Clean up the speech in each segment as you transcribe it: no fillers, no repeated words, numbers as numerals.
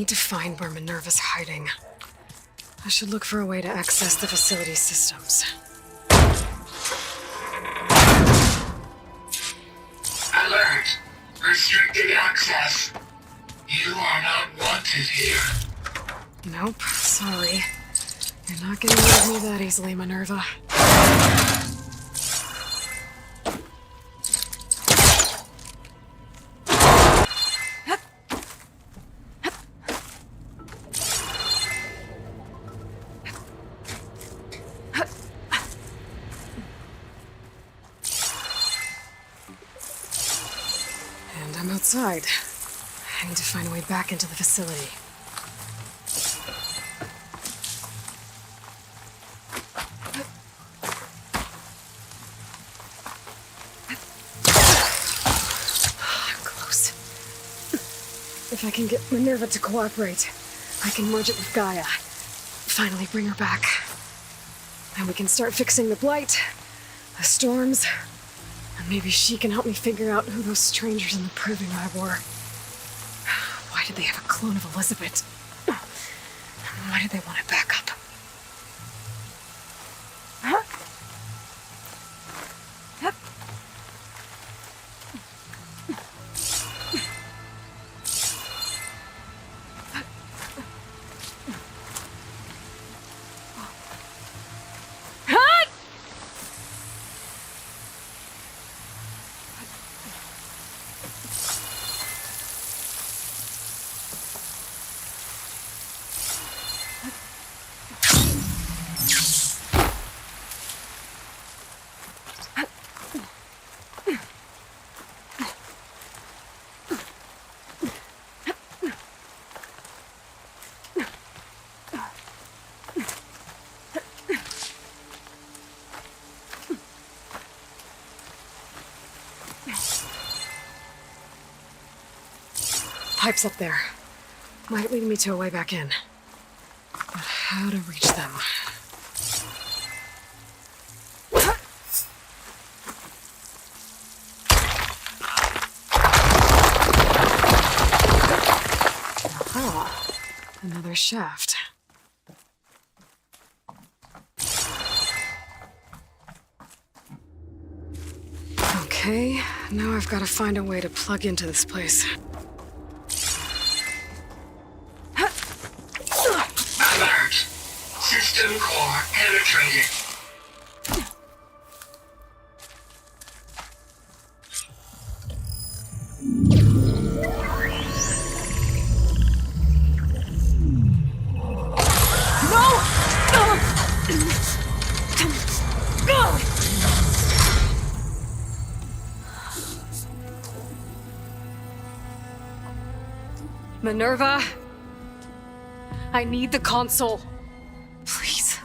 need to find where Minerva's hiding. I should look for a way to access the facility systems. Alert! Restricted access. You are not wanted here. Nope, sorry. You're not getting rid of me that easily, Minerva. And I'm outside. I need to find a way back into the facility. Close. If I can get Minerva to cooperate, I can merge it with Gaia. Finally bring her back. And we can start fixing the blight, the storms, and maybe she can help me figure out who those strangers in the proving lab were. Why did they have a clone of Elizabeth? And why did they want it back up? Pipes up there. Might lead me to a way back in. But how to reach them? Aha! Another shaft. Okay, now I've got to find a way to plug into this place. Alert! System core penetrated. Minerva? I need the console. Please.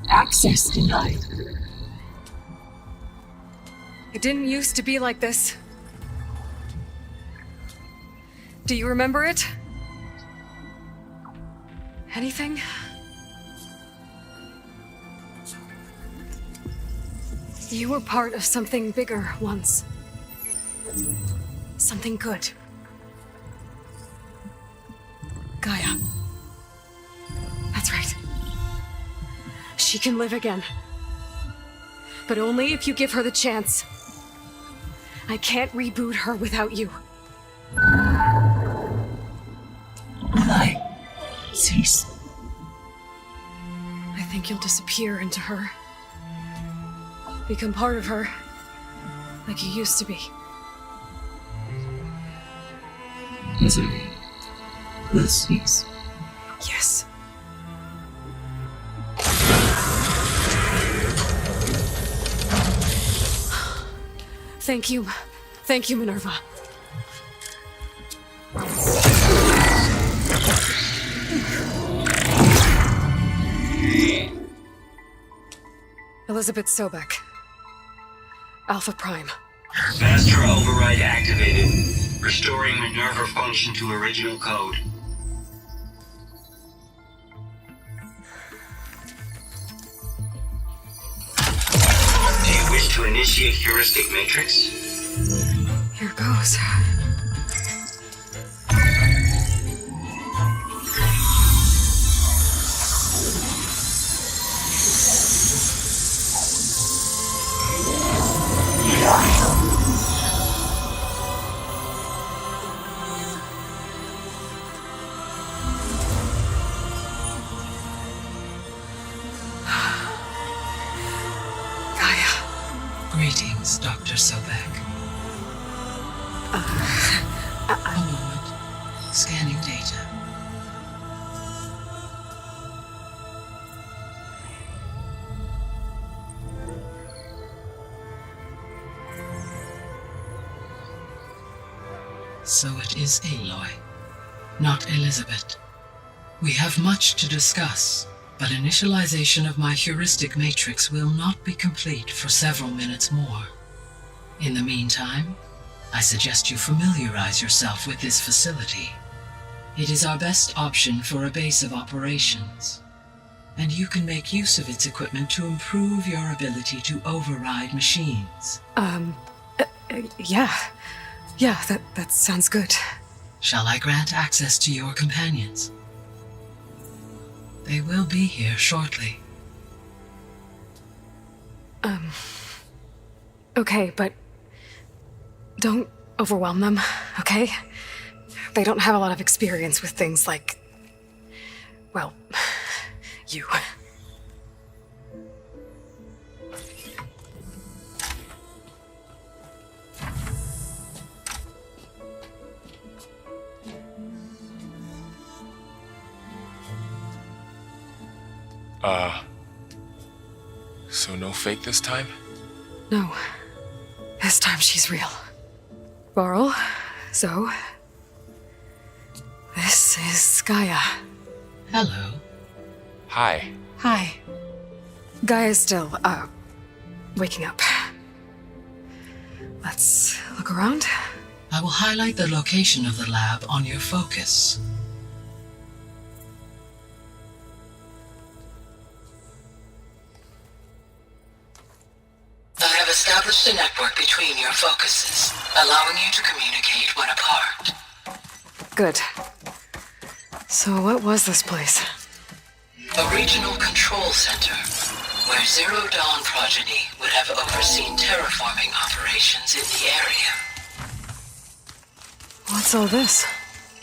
Access denied. It didn't used to be like this. Do you remember it? Anything? You were part of something bigger once. Something good. Gaia. That's right. She can live again. But only if you give her the chance. I can't reboot her without you. Will I cease? I think you'll disappear into her. Become part of her, like you used to be. Misery will cease. Yes. Thank you. Thank you, Minerva. Elizabeth Sobek. Alpha Prime. Master override activated. Restoring Minerva function to original code. Do you wish to initiate heuristic matrix? Here goes. Greetings, Dr. Sobek. A moment. Scanning data. So it is Aloy, not Elizabeth. We have much to discuss, but initialization of my heuristic matrix will not be complete for several minutes more. In the meantime, I suggest you familiarize yourself with this facility. It is our best option for a base of operations, and you can make use of its equipment to improve your ability to override machines. Yeah. Yeah, that sounds good. Shall I grant access to your companions? They will be here shortly. Okay, but don't overwhelm them, okay? They don't have a lot of experience with things like, well, you. So no fake this time? No. This time she's real. Varl, so... this is Gaia. Hello. Hi. Hi. Gaia's still, waking up. Let's look around. I will highlight the location of the lab on your focus. I have established a network between your focuses, allowing you to communicate when apart. Good. So what was this place? A regional control center, where Zero Dawn progeny would have overseen terraforming operations in the area. What's all this?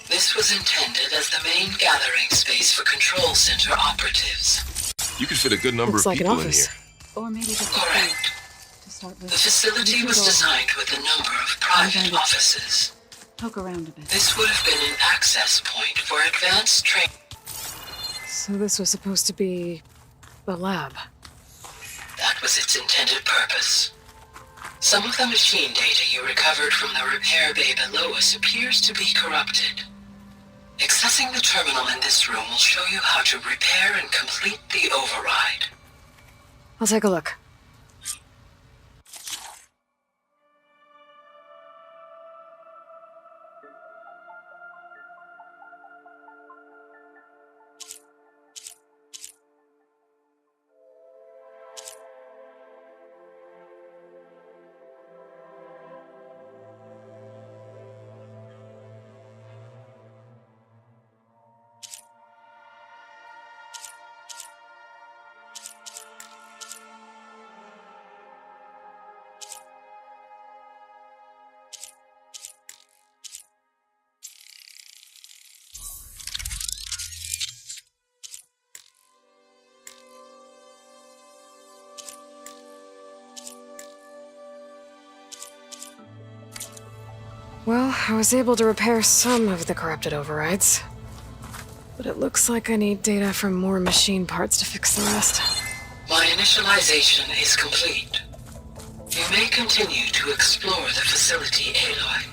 This was intended as the main gathering space for control center operatives. You could fit a good number Looks of like an people in office. here. Or maybe just Correct. to start with. The facility was designed with a number of private offices. Poke around a bit. This would have been an access point for advanced training. So this was supposed to be... the lab. That was its intended purpose. Some of the machine data you recovered from the repair bay below us appears to be corrupted. Accessing the terminal in this room will show you how to repair and complete the override. I'll take a look. Well, I was able to repair some of the corrupted overrides. But it looks like I need data from more machine parts to fix the rest. My initialization is complete. You may continue to explore the facility, Aloy.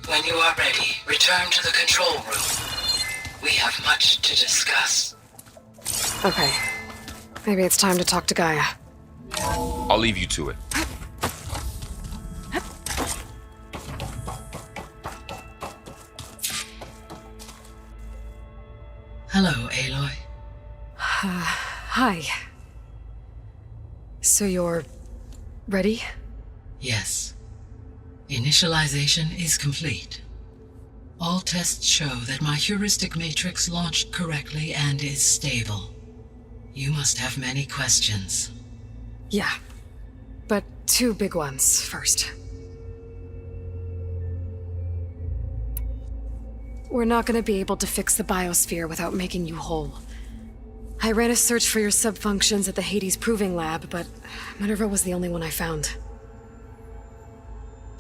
When you are ready, return to the control room. We have much to discuss. Okay. Maybe it's time to talk to Gaia. I'll leave you to it. Hello, Aloy. Hi. So you're... ready? Yes. Initialization is complete. All tests show that my heuristic matrix launched correctly and is stable. You must have many questions. Yeah. But two big ones first. We're not gonna be able to fix the biosphere without making you whole. I ran a search for your subfunctions at the Hades Proving Lab, but Minerva was the only one I found.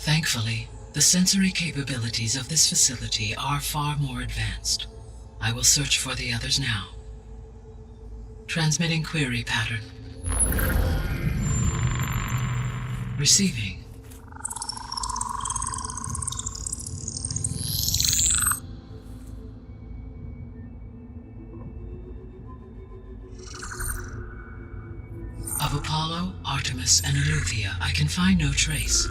Thankfully, the sensory capabilities of this facility are far more advanced. I will search for the others now. Transmitting query pattern. Receiving. Of Apollo, Artemis, and Eleuthia, I can find no trace.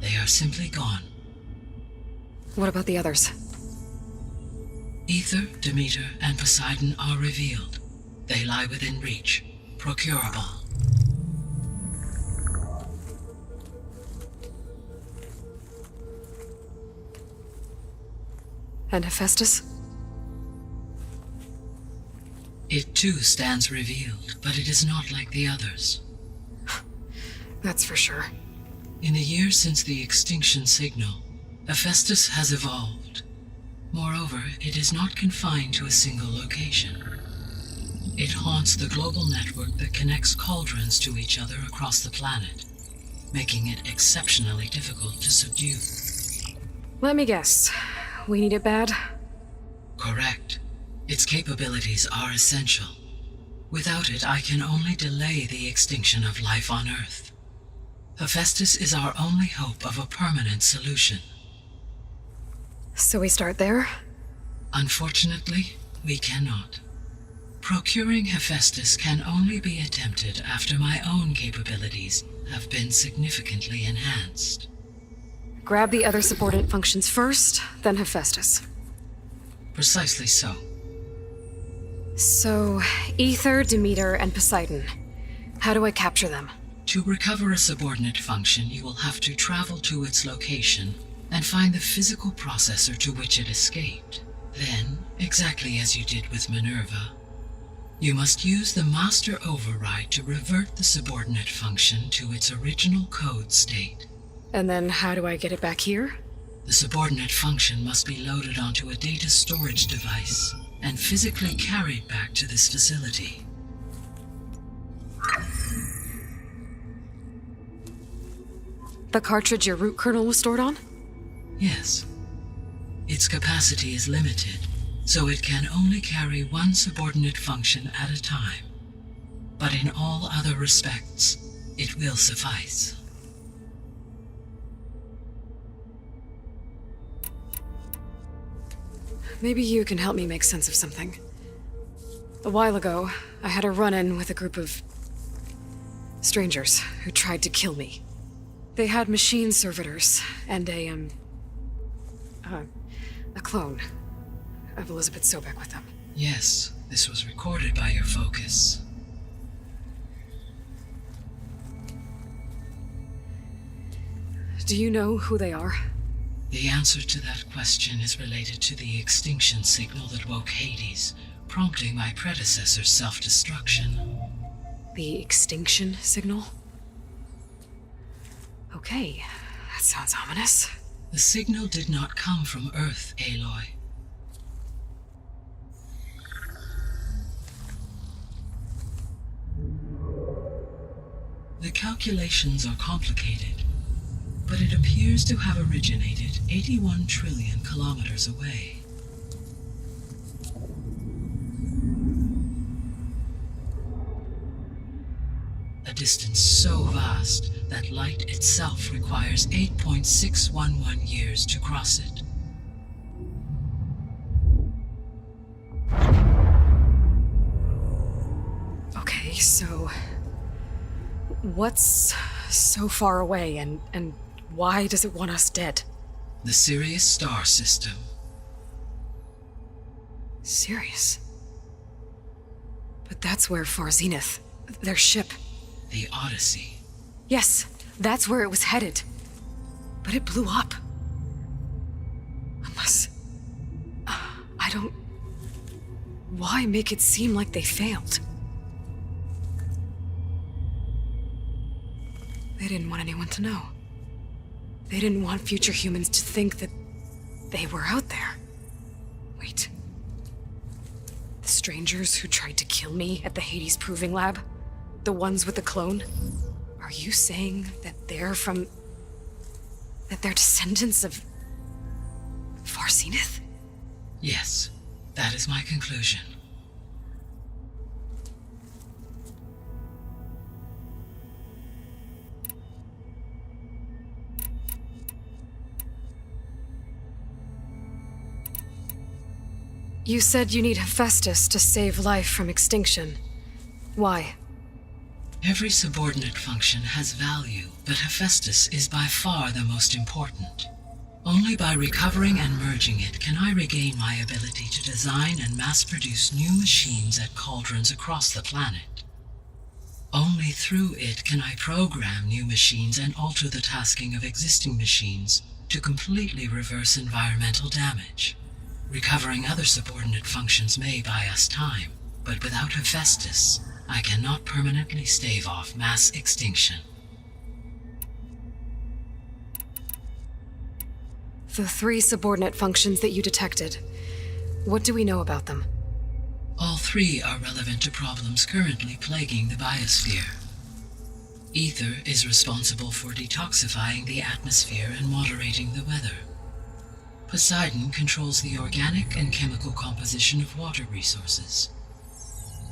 They are simply gone. What about the others? Ether, Demeter, and Poseidon are revealed. They lie within reach, procurable. And Hephaestus? It too stands revealed, but it is not like the others. That's for sure. In the years since the extinction signal, Hephaestus has evolved. Moreover, it is not confined to a single location. It haunts the global network that connects cauldrons to each other across the planet, making it exceptionally difficult to subdue. Let me guess. We need it bad? Correct. Its capabilities are essential. Without it, I can only delay the extinction of life on Earth. Hephaestus is our only hope of a permanent solution. So we start there? Unfortunately, we cannot. Procuring Hephaestus can only be attempted after my own capabilities have been significantly enhanced. Grab the other subordinate functions first, then Hephaestus. Precisely so. So, Ether, Demeter, and Poseidon. How do I capture them? To recover a subordinate function, you will have to travel to its location and find the physical processor to which it escaped. Then, exactly as you did with Minerva, you must use the master override to revert the subordinate function to its original code state. And then how do I get it back here? The subordinate function must be loaded onto a data storage device and physically carried back to this facility. The cartridge your root kernel was stored on? Yes. Its capacity is limited, so it can only carry one subordinate function at a time. But in all other respects, it will suffice. Maybe you can help me make sense of something. A while ago, I had a run-in with a group of strangers who tried to kill me. They had machine servitors and a clone of Elizabeth Sobek with them. Yes, this was recorded by your focus. Do you know who they are? The answer to that question is related to the extinction signal that woke Hades, prompting my predecessor's self-destruction. The extinction signal? Okay, that sounds ominous. The signal did not come from Earth, Aloy. The calculations are complicated, but it appears to have originated 81 trillion kilometers away. A distance so vast that light itself requires 8.611 years to cross it. Okay, so what's so far away and why does it want us dead? The Sirius star system. Sirius? But that's where Far Zenith, their ship. The Odyssey. Yes, that's where it was headed. But it blew up. Unless... I don't... Why make it seem like they failed? They didn't want anyone to know. They didn't want future humans to think that they were out there. Wait. The strangers who tried to kill me at the Hades Proving Lab? The ones with the clone? Are you saying that they're from... That they're descendants of Farsenith? Yes, that is my conclusion. You said you need Hephaestus to save life from extinction. Why? Every subordinate function has value, but Hephaestus is by far the most important. Only by recovering and merging it can I regain my ability to design and mass-produce new machines at cauldrons across the planet. Only through it can I program new machines and alter the tasking of existing machines to completely reverse environmental damage. Recovering other subordinate functions may buy us time, but without Hephaestus, I cannot permanently stave off mass extinction. The 3 subordinate functions that you detected, what do we know about them? All 3 are relevant to problems currently plaguing the biosphere. Ether is responsible for detoxifying the atmosphere and moderating the weather. Poseidon controls the organic and chemical composition of water resources.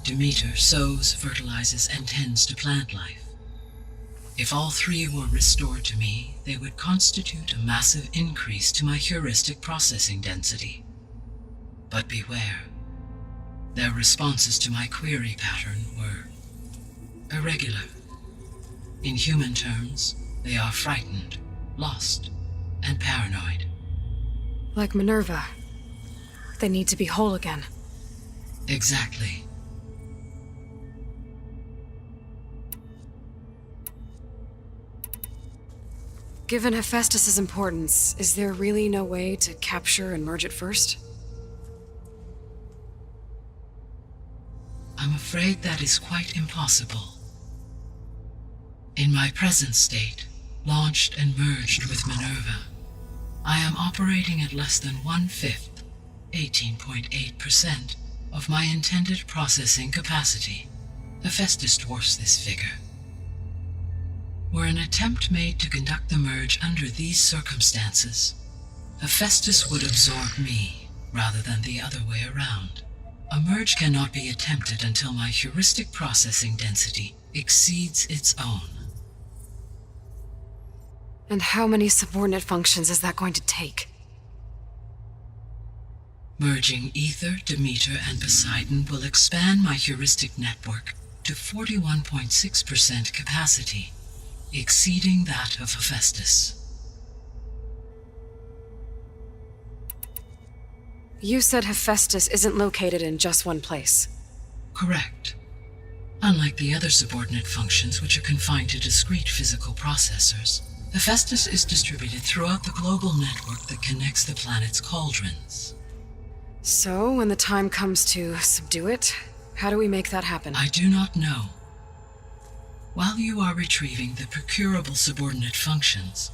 Demeter sows, fertilizes, and tends to plant life. If all 3 were restored to me, they would constitute a massive increase to my heuristic processing density. But beware. Their responses to my query pattern were irregular. In human terms, they are frightened, lost, and paranoid. Like Minerva. They need to be whole again. Exactly. Given Hephaestus' importance, is there really no way to capture and merge it first? I'm afraid that is quite impossible. In my present state, launched and merged with Minerva, I am operating at less than 1/5, 18.8%, of my intended processing capacity. Hephaestus dwarfs this figure. Were an attempt made to conduct the merge under these circumstances, Hephaestus would absorb me rather than the other way around. A merge cannot be attempted until my heuristic processing density exceeds its own. And how many subordinate functions is that going to take? Merging Ether, Demeter, and Poseidon will expand my heuristic network to 41.6% capacity, exceeding that of Hephaestus. You said Hephaestus isn't located in just one place. Correct. Unlike the other subordinate functions, which are confined to discrete physical processors, Hephaestus is distributed throughout the global network that connects the planet's cauldrons. So, when the time comes to subdue it, how do we make that happen? I do not know. While you are retrieving the procurable subordinate functions,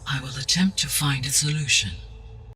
I will attempt to find a solution.